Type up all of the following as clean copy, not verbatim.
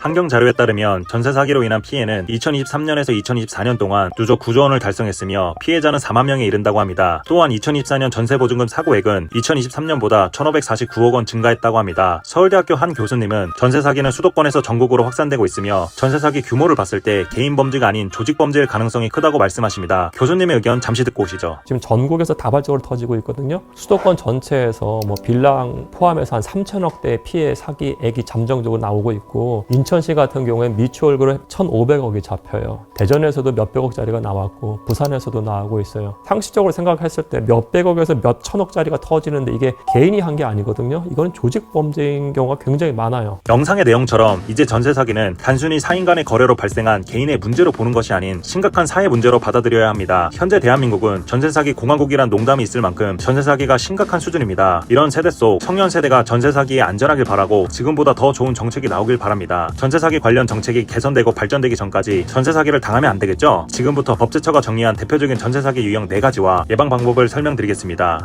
한경 자료에 따르면 전세 사기로 인한 피해는 2023년에서 2024년 동안 누적 9조 원을 달성했으며 피해자는 4만 명에 이른다고 합니다. 또한 2024년 전세보증금 사고액은 2023년보다 1,549억 원 증가했다고 합니다. 서울대학교 한 교수님은 전세 사기는 수도권에서 전국으로 확산되고 있으며 전세 사기 규모를 봤을 때 개인 범죄가 아닌 조직 범죄일 가능성이 크다고 말씀하십니다. 교수님의 의견 잠시 듣고 오시죠. 지금 전국에서 다발적으로 터지고 있거든요. 수도권 전체에서 빌랑 포함해서 한 3천억 대의 피해 사기액이 잠정적으로 나오고 있고, 인천시 같은 경우에 미추홀그로 1,500억이 잡혀요. 대전에서도 몇백억짜리가 나왔고 부산에서도 나오고 있어요. 상식적으로 생각했을 때 몇백억에서 몇천억짜리가 터지는데 이게 개인이 한 게 아니거든요. 이건 조직 범죄인 경우가 굉장히 많아요. 영상의 내용처럼 이제 전세 사기는 단순히 사인 간의 거래로 발생한 개인의 문제로 보는 것이 아닌 심각한 사회 문제로 받아들여야 합니다. 현재 대한민국은 전세 사기 공화국이란 농담이 있을 만큼 전세 사기가 심각한 수준입니다. 이런 세대 속 청년 세대가 전세 사기에 안전하길 바라고 지금보다 더 좋은 정책이 나오길 바랍니다. 전세 사기 관련 정책이 개선되고 발전되기 전까지 전세 사기를 당하면 안 되겠죠? 지금부터 법제처가 정리한 대표적인 전세 사기 유형 4가지와 예방 방법을 설명드리겠습니다.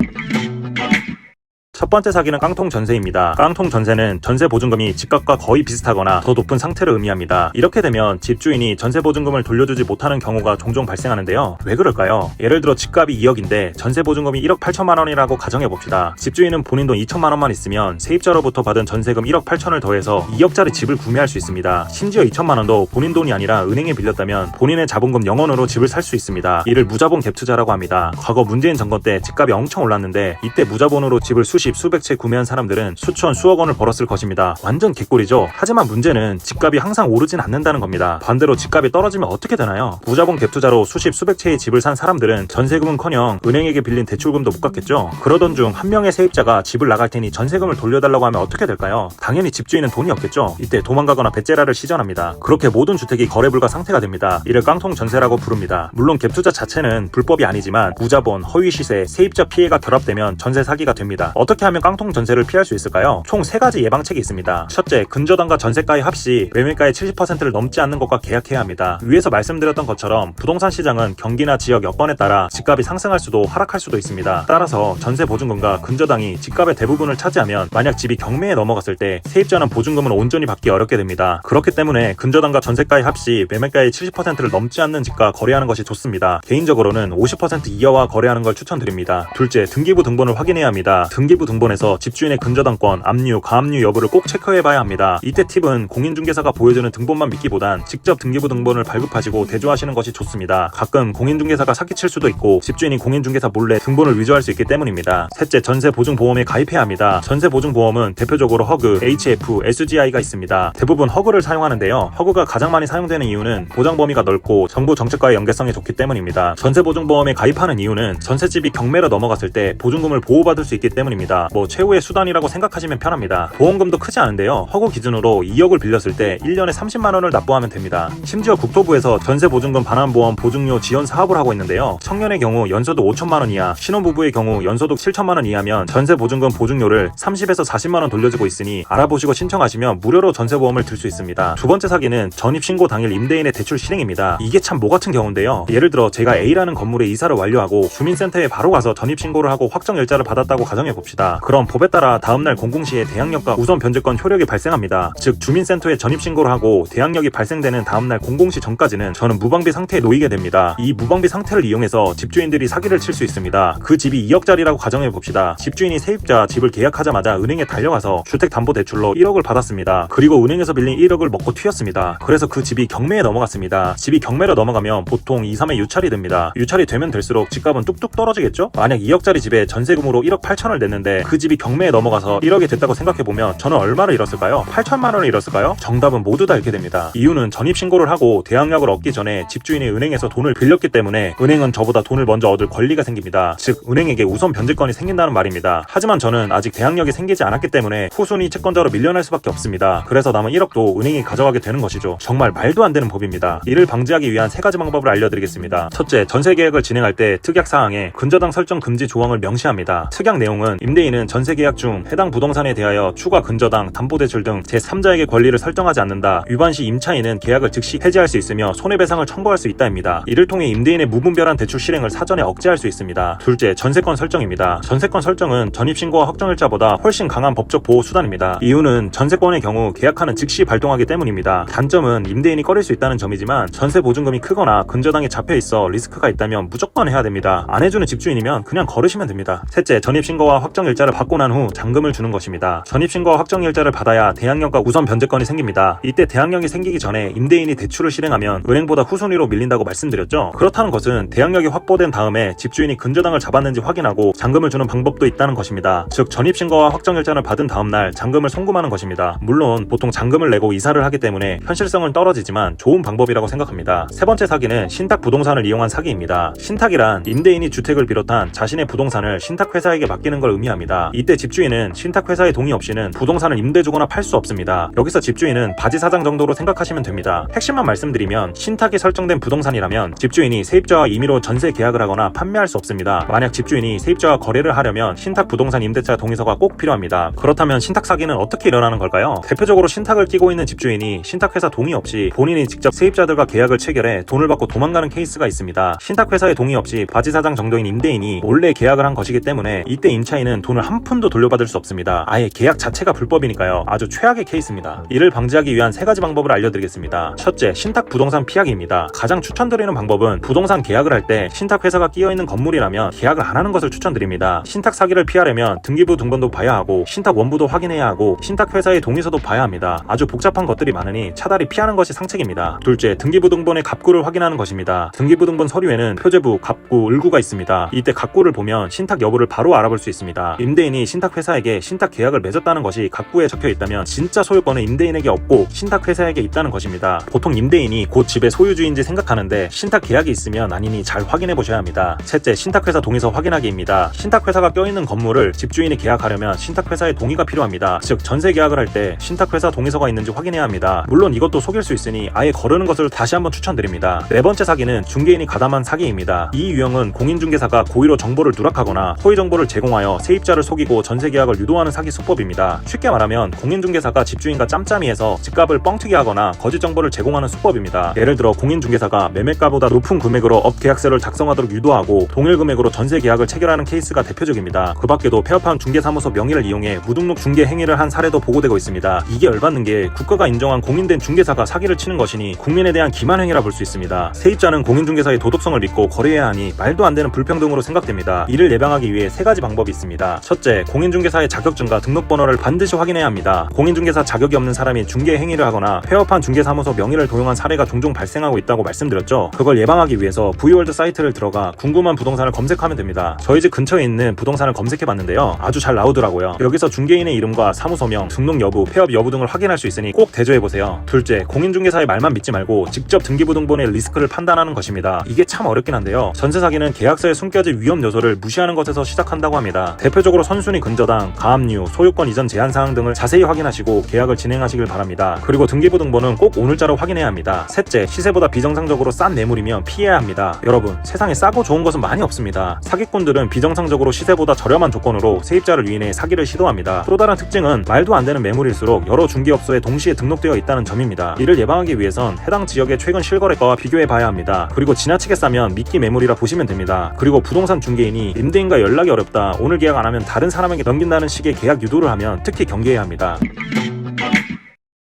첫 번째 사기는 깡통 전세입니다. 깡통 전세는 전세 보증금이 집값과 거의 비슷하거나 더 높은 상태를 의미합니다. 이렇게 되면 집주인이 전세 보증금을 돌려주지 못하는 경우가 종종 발생하는데요. 왜 그럴까요? 예를 들어 집값이 2억인데 전세 보증금이 1억 8천만 원이라고 가정해봅시다. 집주인은 본인 돈 2천만 원만 있으면 세입자로부터 받은 전세금 1억 8천을 더해서 2억짜리 집을 구매할 수 있습니다. 심지어 2천만 원도 본인 돈이 아니라 은행에 빌렸다면 본인의 자본금 0원으로 집을 살 수 있습니다. 이를 무자본 갭 투자라고 합니다. 과거 문재인 정권 때 집값이 엄청 올랐는데 이때 무자본으로 집을 수백 채 구매한 사람들은 수천 수억 원을 벌었을 것입니다. 완전 개꿀이죠. 하지만 문제는 집값이 항상 오르진 않는다는 겁니다. 반대로 집값이 떨어지면 어떻게 되나요? 무자본 갭 투자로 수백 채의 집을 산 사람들은 전세금은커녕 은행에게 빌린 대출금도 못 갚겠죠. 그러던 중 한 명의 세입자가 집을 나갈 테니 전세금을 돌려달라고 하면 어떻게 될까요? 당연히 집주인은 돈이 없겠죠. 이때 도망가거나 배째라를 시전합니다. 그렇게 모든 주택이 거래 불가 상태가 됩니다. 이를 깡통 전세라고 부릅니다. 물론 갭 투자 자체는 불법이 아니지만 무자본, 허위 시세, 세입자 피해가 결합되면 전세 사기가 됩니다. 어떻게 하면 깡통 전세를 피할 수 있을까요? 총 3가지 예방책이 있습니다. 첫째, 근저당과 전세가의 합시 매매가의 70%를 넘지 않는 것과 계약해야 합니다. 위에서 말씀드렸던 것처럼 부동산 시장은 경기나 지역 여건에 따라 집값이 상승할 수도 하락할 수도 있습니다. 따라서 전세 보증금과 근저당이 집값의 대부분을 차지하면 만약 집이 경매에 넘어갔을 때 세입자는 보증금을 온전히 받기 어렵게 됩니다. 그렇기 때문에 근저당과 전세가의 합시 매매가의 70%를 넘지 않는 집과 거래하는 것이 좋습니다. 개인적으로는 50% 이하와 거래하는 걸 추천드립니다. 둘째, 등기부 등본을 확인해야 합니다. 등기부 등본에서 집주인의 근저당권, 압류, 가압류 여부를 꼭 체크해봐야 합니다. 이때 팁은 공인중개사가 보여주는 등본만 믿기보단 직접 등기부 등본을 발급하시고 대조하시는 것이 좋습니다. 가끔 공인중개사가 사기칠 수도 있고 집주인이 공인중개사 몰래 등본을 위조할 수 있기 때문입니다. 셋째, 전세보증보험에 가입해야 합니다. 전세보증보험은 대표적으로 허그, HF, SGI가 있습니다. 대부분 허그를 사용하는데요. 허그가 가장 많이 사용되는 이유는 보장 범위가 넓고 정부 정책과의 연계성이 좋기 때문입니다. 전세보증보험에 가입하는 이유는 전셋집이 경매로 넘어갔을 때 보증금을 보호받을 수 있기 때문입니다. 최후의 수단이라고 생각하시면 편합니다. 보험금도 크지 않은데요. 허구 기준으로 2억을 빌렸을 때 1년에 30만 원을 납부하면 됩니다. 심지어 국토부에서 전세보증금 반환보험 보증료 지원 사업을 하고 있는데요. 청년의 경우 연소득 5천만 원 이하, 신혼부부의 경우 연소득 7천만 원 이하면 전세보증금 보증료를 30에서 40만 원 돌려주고 있으니 알아보시고 신청하시면 무료로 전세보험을 들 수 있습니다. 두 번째 사기는 전입신고 당일 임대인의 대출 실행입니다. 이게 참 뭐 같은 경우인데요. 예를 들어 제가 A라는 건물에 이사를 완료하고 주민센터에 바로 가서 전입신고를 하고 확정일자를 받았다고 가정해봅시다. 그럼 법에 따라 다음날 공공시에 대항력과 우선 변제권 효력이 발생합니다. 즉 주민센터에 전입신고를 하고 대항력이 발생되는 다음날 공공시 전까지는 저는 무방비 상태에 놓이게 됩니다. 이 무방비 상태를 이용해서 집주인들이 사기를 칠 수 있습니다. 그 집이 2억짜리라고 가정해봅시다. 집주인이 세입자 집을 계약하자마자 은행에 달려가서 주택담보대출로 1억을 받았습니다. 그리고 은행에서 빌린 1억을 먹고 튀었습니다. 그래서 그 집이 경매에 넘어갔습니다. 집이 경매로 넘어가면 보통 2, 3회 유찰이 됩니다. 유찰이 되면 될수록 집값은 뚝뚝 떨어지겠죠? 만약 2억짜리 집에 전세금으로 1억 8천을 냈는데 그 집이 경매에 넘어가서 1억이 됐다고 생각해보면 저는 얼마를 잃었을까요? 8천만 원을 잃었을까요? 정답은 모두 다 잃게 됩니다. 이유는 전입신고를 하고 대항력을 얻기 전에 집주인이 은행에서 돈을 빌렸기 때문에 은행은 저보다 돈을 먼저 얻을 권리가 생깁니다. 즉 은행에게 우선 변제권이 생긴다는 말입니다. 하지만 저는 아직 대항력이 생기지 않았기 때문에 후순위 채권자로 밀려날 수밖에 없습니다. 그래서 남은 1억도 은행이 가져가게 되는 것이죠. 정말 말도 안 되는 법입니다. 이를 방지하기 위한 3가지 방법을 알려드리겠습니다. 첫째, 전세계약을 진행할 때 특약사항에 근저당 설정 금지 조항을 명시합니다. 특약 내용은 임대인 임대인은 전세 계약 중 해당 부동산에 대하여 추가 근저당, 담보대출 등 제3자에게 권리를 설정하지 않는다. 위반 시 임차인은 계약을 즉시 해지할 수 있으며 손해배상을 청구할 수 있다입니다. 이를 통해 임대인의 무분별한 대출 실행을 사전에 억제할 수 있습니다. 둘째, 전세권 설정입니다. 전세권 설정은 전입신고와 확정일자보다 훨씬 강한 법적 보호 수단입니다. 이유는 전세권의 경우 계약하는 즉시 발동하기 때문입니다. 단점은 임대인이 꺼릴 수 있다는 점이지만 전세 보증금이 크거나 근저당이 잡혀있어 리스크가 있다면 무조건 해야 됩니다. 안 해주는 집주인이면 그냥 걸으시면 됩니다. 셋째, 전입신고와 확정일자를 받고 난 후 잔금을 주는 것입니다. 전입신고와 확정일자를 받아야 대항력과 우선 변제권이 생깁니다. 이때 대항력이 생기기 전에 임대인이 대출을 실행하면 은행보다 후순위로 밀린다고 말씀드렸죠. 그렇다는 것은 대항력이 확보된 다음에 집주인이 근저당을 잡았는지 확인하고 잔금을 주는 방법도 있다는 것입니다. 즉 전입신고와 확정일자를 받은 다음날 잔금을 송금하는 것입니다. 물론 보통 잔금을 내고 이사를 하기 때문에 현실성은 떨어지지만 좋은 방법이라고 생각합니다. 세 번째 사기는 신탁 부동산을 이용한 사기입니다. 신탁이란 임대인이 주택을 비롯한 자신의 부동산을 신탁회사에게 맡기는 걸 의미합니다. 이때 집주인은 신탁회사의 동의 없이는 부동산을 임대 주거나 팔 수 없습니다. 여기서 집주인은 바지사장 정도로 생각하시면 됩니다. 핵심만 말씀드리면 신탁이 설정된 부동산이라면 집주인이 세입자와 임의로 전세 계약을 하거나 판매할 수 없습니다. 만약 집주인이 세입자와 거래를 하려면 신탁 부동산 임대차 동의서가 꼭 필요합니다. 그렇다면 신탁 사기는 어떻게 일어나는 걸까요? 대표적으로 신탁을 끼고 있는 집주인이 신탁회사 동의 없이 본인이 직접 세입자들과 계약을 체결해 돈을 받고 도망가는 케이스가 있습니다. 신탁회사의 동의 없이 바지사장 정도인 임대인이 몰래 계약을 한 것이기 때문에 이때 임차인은 돈을 한 푼도 돌려받을 수 없습니다. 아예 계약 자체가 불법이니까요. 아주 최악의 케이스입니다. 이를 방지하기 위한 세 가지 방법을 알려드리겠습니다. 첫째, 신탁 부동산 피하기입니다. 가장 추천드리는 방법은 부동산 계약을 할 때 신탁회사가 끼어있는 건물이라면 계약을 안 하는 것을 추천드립니다. 신탁 사기를 피하려면 등기부 등본도 봐야 하고 신탁 원부도 확인해야 하고 신탁회사의 동의서도 봐야 합니다. 아주 복잡한 것들이 많으니 차라리 피하는 것이 상책입니다. 둘째, 등기부 등본의 갑구를 확인하는 것입니다. 등기부 등본 서류에는 표제부, 갑구, 을구가 있습니다. 이때 갑구를 보면 신탁 여부를 바로 알아볼 수 있습니다. 임대인이 신탁회사에게 신탁 계약을 맺었다는 것이 갑구에 적혀 있다면 진짜 소유권은 임대인에게 없고 신탁회사에게 있다는 것입니다. 보통 임대인이 곧 집의 소유주인지 생각하는데 신탁 계약이 있으면 아니니 잘 확인해 보셔야 합니다. 셋째, 신탁회사 동의서 확인하기입니다. 신탁회사가 껴있는 건물을 집주인이 계약하려면 신탁회사의 동의가 필요합니다. 즉 전세 계약을 할 때 신탁회사 동의서가 있는지 확인해야 합니다. 물론 이것도 속일 수 있으니 아예 거르는 것을 다시 한번 추천드립니다. 네 번째 사기는 중개인이 가담한 사기입니다. 이 유형은 공인중개사가 고의로 정보를 누락하거나 허위 정보를 제공하여 세입자를 속이고 전세 계약을 유도하는 사기 수법입니다. 쉽게 말하면 공인중개사가 집주인과 짬짬이해서 집값을 뻥튀기 하거나 거짓 정보를 제공하는 수법입니다. 예를 들어 공인중개사가 매매가보다 높은 금액으로 업 계약서를 작성하도록 유도하고 동일 금액으로 전세 계약을 체결하는 케이스가 대표적입니다. 그 밖에도 폐업한 중개사무소 명의를 이용해 무등록 중개 행위를 한 사례도 보고되고 있습니다. 이게 열받는 게 국가가 인정한 공인된 중개사가 사기를 치는 것이니 국민에 대한 기만행위라 볼 수 있습니다. 세입자는 공인중개사의 도덕성을 믿고 거래해야 하니 말도 안 되는 불평등으로 생각됩니다. 이를 예방하기 위해 세 가지 방법이 있습니다. 첫째, 공인중개사의 자격증과 등록번호를 반드시 확인해야 합니다. 공인중개사 자격이 없는 사람이 중개 행위를 하거나 폐업한 중개사무소 명의를 도용한 사례가 종종 발생하고 있다고 말씀드렸죠. 그걸 예방하기 위해서 V월드 사이트를 들어가 궁금한 부동산을 검색하면 됩니다. 저희 집 근처에 있는 부동산을 검색해봤는데요. 아주 잘 나오더라고요. 여기서 중개인의 이름과 사무소명, 등록 여부, 폐업 여부 등을 확인할 수 있으니 꼭 대조해보세요. 둘째, 공인중개사의 말만 믿지 말고 직접 등기부등본의 리스크를 판단하는 것입니다. 이게 참 어렵긴 한데요. 전세 사기는 계약서에 숨겨진 위험 요소를 무시하는 것에서 시작한다고 합니다. 대표적으로 선순위 근저당, 가압류, 소유권 이전 제한사항 등을 자세히 확인하시고 계약을 진행하시길 바랍니다. 그리고 등기부등본은 꼭 오늘자로 확인해야 합니다. 셋째, 시세보다 비정상적으로 싼 매물이면 피해야 합니다. 여러분, 세상에 싸고 좋은 것은 많이 없습니다. 사기꾼들은 비정상적으로 시세보다 저렴한 조건으로 세입자를 유인해 사기를 시도합니다. 또 다른 특징은 말도 안 되는 매물일수록 여러 중개업소에 동시에 등록되어 있다는 점입니다. 이를 예방하기 위해선 해당 지역의 최근 실거래가와 비교해 봐야 합니다. 그리고 지나치게 싸면 미끼 매물이라 보시면 됩니다. 그리고 부동산 중개인이 임대인과 연락이 어렵다, 오늘 계약 안 하면 다른 사람에게 넘긴다는 식의 계약 유도를 하면 특히 경계해야 합니다.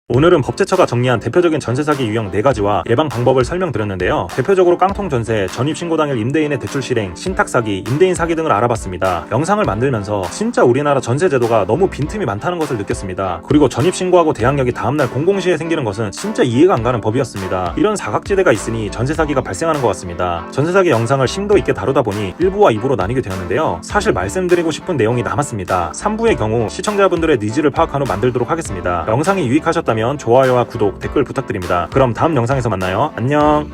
오늘은 법제처가 정리한 대표적인 전세사기 유형 4가지와 예방 방법을 설명드렸는데요. 대표적으로 깡통전세, 전입신고 당일 임대인의 대출 실행, 신탁사기, 임대인 사기 등을 알아봤습니다. 영상을 만들면서 진짜 우리나라 전세제도가 너무 빈틈이 많다는 것을 느꼈습니다. 그리고 전입신고하고 대항력이 다음날 공공시에 생기는 것은 진짜 이해가 안 가는 법이었습니다. 이런 사각지대가 있으니 전세사기가 발생하는 것 같습니다. 전세사기 영상을 심도 있게 다루다 보니 1부와 2부로 나뉘게 되었는데요. 사실 말씀드리고 싶은 내용이 남았습니다. 3부의 경우 시청자분들의 니즈를 파악한 후 만들도록 하겠습니다. 영상이 유익하셨다면 좋아요와 구독, 댓글 부탁드립니다. 그럼 다음 영상에서 만나요. 안녕.